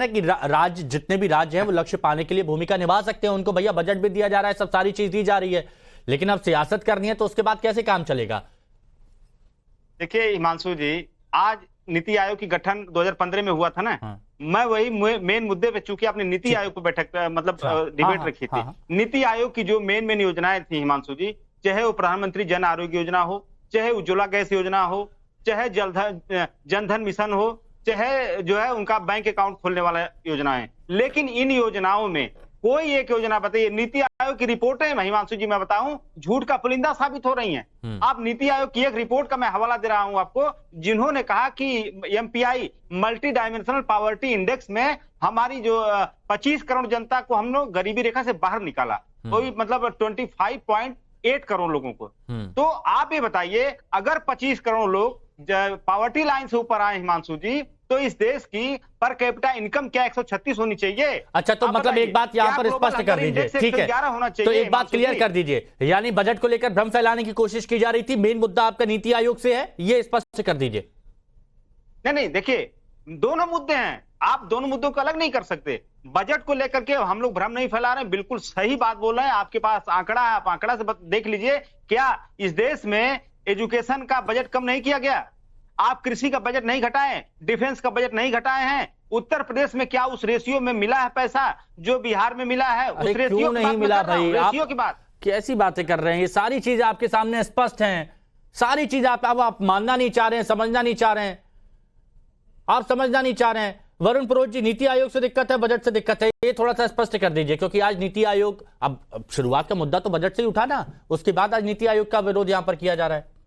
है कि राज्य, जितने भी राज्य हैं वो लक्ष्य पाने के लिए भूमिका निभा सकते हैं, उनको भैया बजट भी दिया जा रहा है, सब सारी चीज दी जा रही है, लेकिन अब सियासत करनी है तो उसके बाद कैसे काम चलेगा? देखिए हिमांशु जी, आज नीति आयोग की गठन 2015 में हुआ था ना। हाँ। मैं वही मेन मुद्दे पे, चूंकि आपने नीति आयोग पर बैठक मतलब डिबेट रखी थी। नीति आयोग की जो मेन योजनाएं थी हिमांशु जी, चाहे वो प्रधानमंत्री जन आरोग्य योजना हो, चाहे उज्ज्वला गैस योजना हो, चाहे जनधन मिशन हो, चाहे जो है उनका बैंक अकाउंट खोलने वाला योजना है, लेकिन इन योजनाओं में कोई एक योजना बताइए। नीति आयोग की रिपोर्टें हिमांशु जी मैं बताऊं झूठ का पुलिंदा साबित हो रही हैं। आप नीति आयोग की एक रिपोर्ट का मैं हवाला दे रहा हूं आपको, जिन्होंने कहा कि MPI multi dimensional poverty index में हमारी जो 25 करोड़ जनता को हम लोग गरीबी रेखा से बाहर निकाला, कोई मतलब 25.8 करोड़ लोगों को। तो आप ये बताइए, अगर 25 करोड़ लोग पॉवर्टी लाइन से ऊपर आए हिमांशु जी, तो इस देश की पर कैपिटा इनकम क्या 136 होनी चाहिए? अच्छा, तो मतलब एक बात यहां पर स्पष्ट कर दीजिए, ठीक है, तो एक बात क्लियर कर दीजिए, यानी बजट को लेकर भ्रम फैलाने की कोशिश की जा रही थी, मेन मुद्दा आपका नीति आयोग से है, ये स्पष्ट कर दीजिए। नहीं, देखिए दोनों मुद्दे हैं, आप दोनों मुद्दों को अलग नहीं कर सकते। बजट को लेकर के हम लोग भ्रम नहीं फैला रहे हैं, बिल्कुल सही बात बोल रहे हैं। आपके पास आंकड़ा है, आप आंकड़ा से देख लीजिए, क्या इस देश में एजुकेशन का बजट कम नहीं किया गया? आप कृषि का बजट नहीं घटाए, डिफेंस का बजट नहीं घटाए हैं। उत्तर प्रदेश में क्या उस रेशियो में मिला है पैसा जो बिहार में मिला है? उस रेशियो नहीं मिला भाई, रेशियो की बात कैसी बातें कर रहे हैं? ये सारी चीजें आपके सामने स्पष्ट हैं, सारी चीज आप मानना नहीं चाह रहे हैं, समझना नहीं चाह रहे हैं, आप समझना नहीं चाह रहे हैं। वरुण पुरोहित जी, नीति आयोग से दिक्कत है, बजट से दिक्कत है, ये थोड़ा सा स्पष्ट कर दीजिए, क्योंकि आज नीति आयोग, अब शुरुआत का मुद्दा तो बजट से ही उठा ना, उसके बाद आज नीति आयोग का विरोध यहां पर किया जा रहा है।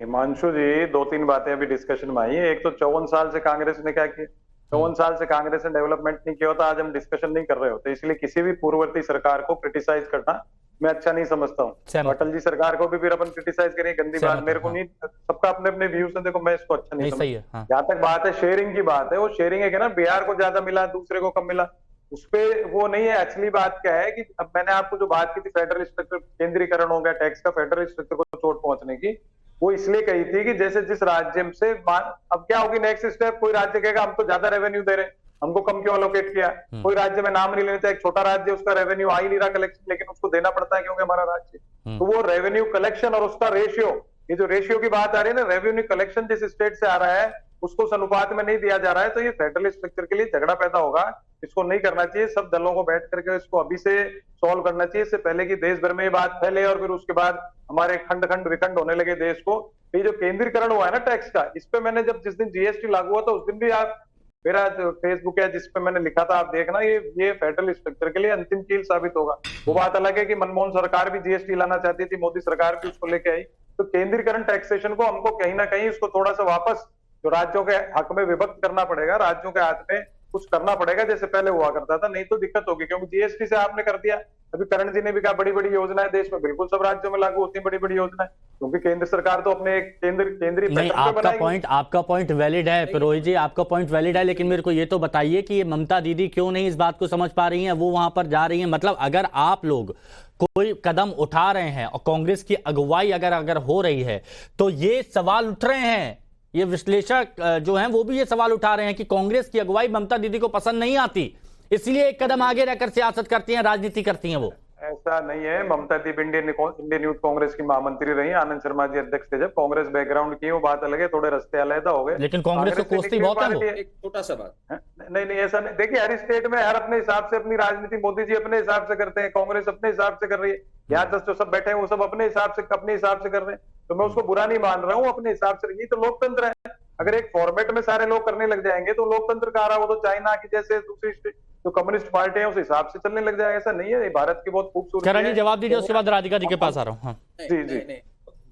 हिमांशु जी, 2-3 बातें अभी डिस्कशन में आई है। एक तो 54 साल से कांग्रेस ने क्या किया, 54 साल से कांग्रेस ने डेवलपमेंट नहीं किया होता, आज हम डिस्कशन नहीं कर रहे होते। इसलिए किसी भी पूर्ववर्ती सरकार को क्रिटिसाइज करना मैं अच्छा नहीं समझता हूँ। अटल जी सरकार को भी फिर अपन क्रिटिसाइज करें, गंदी बात मेरे को नहीं, सबका अपने अपने व्यूज है, देखो मैं इसको अच्छा नहीं समझता। जहां तक बात है शेयरिंग की बात है, वो शेयरिंग है ना, बिहार को ज्यादा मिला, दूसरे को कम मिला, उस पे वो नहीं है। एक्चुअली बात क्या है कि अब मैंने आपको जो बात की थी फेडरल स्ट्रक्चर, केंद्रीकरण हो गया टैक्स का, फेडरल स्ट्रक्चर को चोट पहुंचने की, वो इसलिए कही थी कि जैसे जिस राज्य से अब क्या होगी नेक्स्ट स्टेप, कोई राज्य कहेगा हम तो ज्यादा रेवेन्यू दे रहे हैं, हमको कम क्यों अलोकेट किया। कोई राज्य में नाम नहीं लेना, एक छोटा राज्य उसका रेवेन्यू आ ही नहीं रहा कलेक्शन, लेकिन उसको देना पड़ता है क्योंकि हमारा राज्य। तो वो रेवेन्यू कलेक्शन और उसका रेशियो, ये जो रेशियो की बात आ रही है ना, रेवेन्यू कलेक्शन जिस स्टेट से आ रहा है उसको उस अनुपात में नहीं दिया जा रहा है, तो ये फेडरल स्ट्रक्चर के लिए झगड़ा पैदा होगा। इसको नहीं करना चाहिए, सब दलों को बैठ करके इसको अभी से सॉल्व करना चाहिए, इससे पहले कि देश भर में ये बात फैले और फिर उसके बाद हमारे खंड खंड विखंड होने लगे देश को। ये जो केंद्रीकरण हुआ है ना टैक्स का, इस पे मैंने जब जिस दिन जीएसटी लागू हुआ था उस दिन भी आप, मेरा जो फेसबुक है जिस पे मैंने लिखा था, आप देखना, ये फेडरल स्ट्रक्चर के लिए अंतिम कील साबित होगा। वो बात अलग है कि मनमोहन सरकार भी जीएसटी लाना चाहती थी, मोदी सरकार भी उसको लेके आई। तो केंद्रीकरण टैक्सेशन को हमको कहीं ना कहीं इसको थोड़ा सा वापस जो राज्यों के हक में विभक्त करना पड़ेगा, राज्यों के हाथ में कुछ करना पड़ेगा जैसे पहले हुआ करता था, नहीं तो दिक्कत होगी। क्योंकि जीएसटी से आपने कर दिया, अभी करण जी ने भी कहा बड़ी बड़ी योजनाएं देश में, बिल्कुल सब राज्यों में लागू होती है बड़ी बड़ी योजनाएं, क्योंकि केंद्र सरकार तो अपने केंद्रीय नहीं, आपका पॉइंट वैलिड है पुरोहित जी, आपका पॉइंट वैलिड है, लेकिन मेरे को ये तो बताइए कि ये ममता दीदी क्यों नहीं इस बात को समझ पा रही हैं, वो वहां पर जा रही हैं। मतलब अगर आप लोग कोई कदम उठा रहे हैं और कांग्रेस की अगुवाई अगर हो रही है, तो ये सवाल उठ रहे हैं, ये विश्लेषक जो हैं वो भी ये सवाल उठा रहे हैं कि कांग्रेस की अगुवाई ममता दीदी को पसंद नहीं आती, इसलिए एक कदम आगे रहकर सियासत करती हैं, राजनीति करती हैं। वो ऐसा नहीं है। ममता दीदी इंडियन यूथ कांग्रेस की महामंत्री रही, आनंद शर्मा जी अध्यक्ष थे जब, कांग्रेस बैकग्राउंड की वो बात अलग है, थोड़े रास्ते अलग हो गए, लेकिन कांग्रेस को कोसती बहुत है वो। एक छोटा सा बात, नहीं ऐसा नहीं। देखिए हर स्टेट में हर अपने हिसाब से अपनी राजनीति, मोदी जी अपने हिसाब से करते हैं, कांग्रेस अपने हिसाब से कर रही है, यहाँ 10 जो सब बैठे हैं वो सब अपने हिसाब से कर रहे हैं, तो मैं उसको बुरा नहीं मान रहा हूँ, अपने हिसाब से। ये तो लोकतंत्र है, अगर एक फॉर्मेट में सारे लोग करने लग जाएंगे तो लोकतंत्र कह रहा, वो तो चाइना की जैसे दूसरी जो कम्युनिस्ट पार्टी है उस हिसाब से चलने लग जाएगा, ऐसा नहीं है। भारत की बहुत खूबसूरत। जवाब दीजिए, उसके बाद राधिका जी के पास आ रहा हूँ। जी।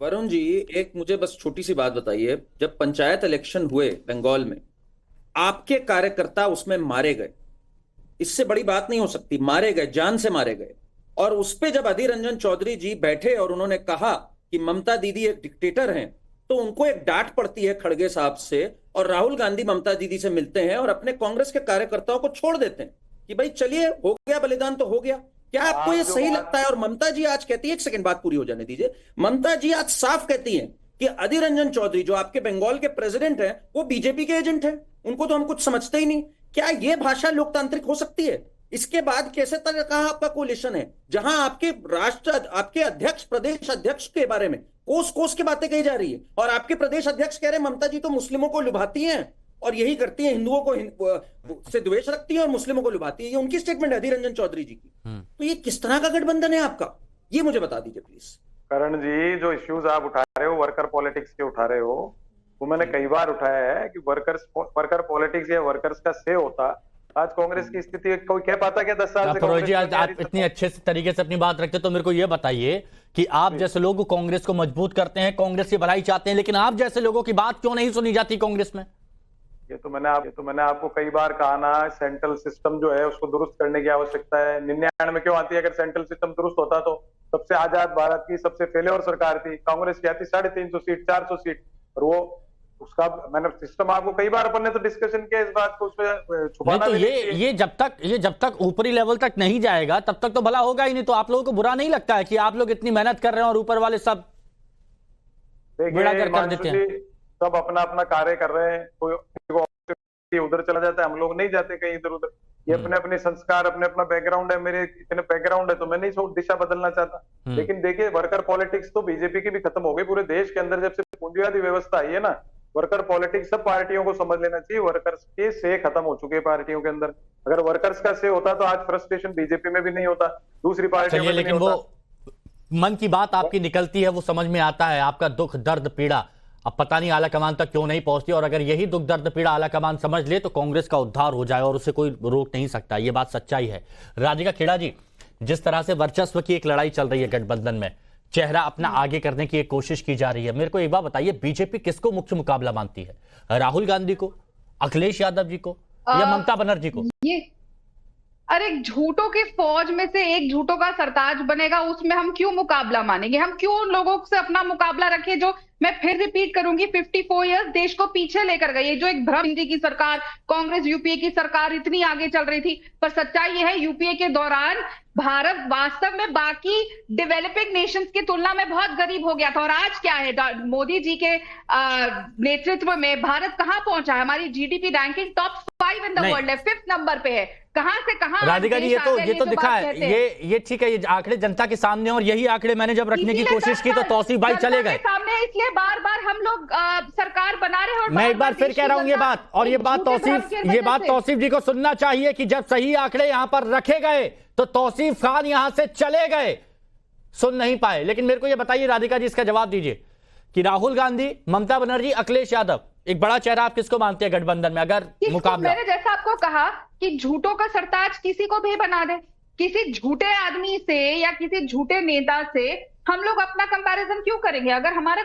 वरुण जी, एक मुझे बस छोटी सी बात बताइए, जब पंचायत इलेक्शन हुए बंगाल में, आपके कार्यकर्ता उसमें मारे गए, इससे बड़ी बात नहीं हो सकती, मारे गए, जान से मारे गए, और उस पे जब अधीर रंजन चौधरी जी बैठे और उन्होंने कहा कि ममता दीदी एक डिक्टेटर हैं, तो उनको एक डांट पड़ती है खड़गे साहब से, और राहुल गांधी ममता दीदी से मिलते हैं और अपने कांग्रेस के कार्यकर्ताओं को छोड़ देते हैं कि भाई चलिए हो गया बलिदान तो हो गया। क्या आपको ये सही लगता है? और ममता जी आज कहती है, एक सेकंड बात पूरी हो जाने दीजिए, ममता जी आज साफ कहती हैं कि अधीर रंजन चौधरी जो आपके बंगाल के प्रेसिडेंट हैं वो बीजेपी के एजेंट हैं, उनको तो हम कुछ समझते ही नहीं। क्या ये भाषा लोकतांत्रिक हो सकती है? इसके बाद कैसे तरह कहा आपका कोलिशन है जहां आपके आपके अध्यक्ष, प्रदेश अध्यक्ष के बारे में कोस कोस की बातें कही जा रही है, और आपके प्रदेश अध्यक्ष कह रहे हैं ममता जी तो मुस्लिमों को लुभाती हैं और यही करती है, हिंदुओं को से द्वेष रखती है और मुस्लिमों को लुभाती है। ये उनकी स्टेटमेंट है, अधीर रंजन चौधरी जी की। तो ये किस तरह का गठबंधन है आपका, ये मुझे बता दीजिए प्लीज। करण जी, जो इश्यूज आप उठा रहे हो, वर्कर पॉलिटिक्स के उठा रहे हो, वो मैंने कई बार उठाया है कि वर्कर पॉलिटिक्स या वर्कर्स का से होता, आज कांग्रेस की स्थिति कोई कह पाता क्या 10 साल से? पुरोहित जी, आज आप इतनी अच्छे तरीके से अपनी बात रखते, तो मेरे को यह बताइए कि आप जैसे लोग कांग्रेस को मजबूत करते हैं, कांग्रेस की भलाई चाहते हैं, लेकिन आप जैसे लोगों की बात क्यों नहीं सुनी जाती कांग्रेस में? ये तो मैंने आपको कई बार कहा ना, सेंट्रल सिस्टम जो है उसको दुरुस्त करने की आवश्यकता है। 99 में क्यों आती है? अगर सेंट्रल सिस्टम दुरुस्त होता तो सबसे आजाद भारत की सबसे फेल्योर सरकार थी, कांग्रेस की आती 350 सीट 400 सीट, और वो उसका मैंने सिस्टम आपको कई बार अपन ने तो डिस्कशन किया इस बात को, उसमें छुपाना नहीं, तो ये जब तक ऊपरी लेवल तक नहीं जाएगा तब तक तो भला होगा ही नहीं। तो आप लोगों को बुरा नहीं लगता है कि आप लोग इतनी मेहनत कर रहे हैं और ऊपर वाले सब बेड़ा कर देते हैं? सब अपना अपना कार्य कर रहे हैं, कोई उधर चला जाता है, हम लोग नहीं जाते कहीं इधर उधर। ये अपने अपने संस्कार, अपने अपना बैकग्राउंड है, मेरे इतने बैकग्राउंड है तो मैं नहीं दिशा बदलना चाहता। लेकिन देखिए, वर्कर पॉलिटिक्स तो बीजेपी की भी खत्म हो गई पूरे देश के अंदर। जब से पूंजीवादी व्यवस्था आई है ना, वर्कर पॉलिटिक्स सब पार्टियों को समझ लेना चाहिए, वर्कर्स के से खत्म हो चुके हैं पार्टियों के अंदर। अगर वर्कर्स का से होता तो आज फ्रस्ट्रेशन बीजेपी में भी नहीं होता, दूसरी पार्टियों में भी नहीं होता। वो मन की बात आपकी निकलती है, वो समझ में आता है, आपका दुख दर्द पीड़ा अब पता नहीं आला कमान तक क्यों नहीं पहुंचती। और अगर यही दुख दर्द पीड़ा आला कमान समझ ले तो कांग्रेस का उद्धार हो जाए और उसे कोई रोक नहीं सकता। ये बात सच्चाई है। राधिका खेड़ा जी, जिस तरह से वर्चस्व की एक लड़ाई चल रही है गठबंधन में, चेहरा अपना आगे करने की एक कोशिश की जा रही है, मेरे को एक बात बताइए, बीजेपी किसको मुख्य मुकाबला मानती है? राहुल गांधी को, अखिलेश यादव जी को, या ममता बनर्जी को? अरे झूठों की फौज में से एक झूठों का सरताज बनेगा, उसमें हम क्यों मुकाबला मानेंगे? हम क्यों उन लोगों से अपना मुकाबला रखें जो, मैं फिर रिपीट करूंगी, 54 इयर्स देश को पीछे लेकर गई है। जो एक भ्रम इंडी की सरकार, कांग्रेस यूपीए की सरकार इतनी आगे चल रही थी, पर सच्चाई यह है यूपीए के दौरान भारत वास्तव में बाकी डेवलपिंग नेशंस की तुलना में बहुत गरीब हो गया था। और आज क्या है, मोदी जी के नेतृत्व में भारत कहां पहुंचा है? हमारी GDP ranking top 5 in the world है, 5th नंबर पे है। कहां से कहां? राधिका जी, ये तो दिखा है, ये ठीक है, ये आंकड़े जनता के सामने, और यही आंकड़े मैंने जब रखने की कोशिश की तो तौसीफ भाई चले गए सामने। इसलिए बार बार हम लोग सरकार बना रहे हैं। और मैं एक बार फिर कह रहा हूं ये बात, और ये बात तौसीफ जी को सुनना चाहिए कि जब सही आंकड़े यहां पर रखे गए तो तौसीफ खान यहां से चले गए, सुन नहीं पाए। लेकिन मेरे को ये बताइए राधिका जी, इसका जवाब दीजिए कि राहुल गांधी, ममता बनर्जी, अखिलेश यादव, एक बड़ा चेहरा आप किसको मानते हैं गठबंधन में अगर मुकाबला? मैंने जैसा आपको कहा कि झूठों का सरताज किसी को भी बना दे, किसी झूठे आदमी से या किसी झूठे नेता से हम लोग अपना कंपैरिजन क्यों करेंगे? अगर हमारे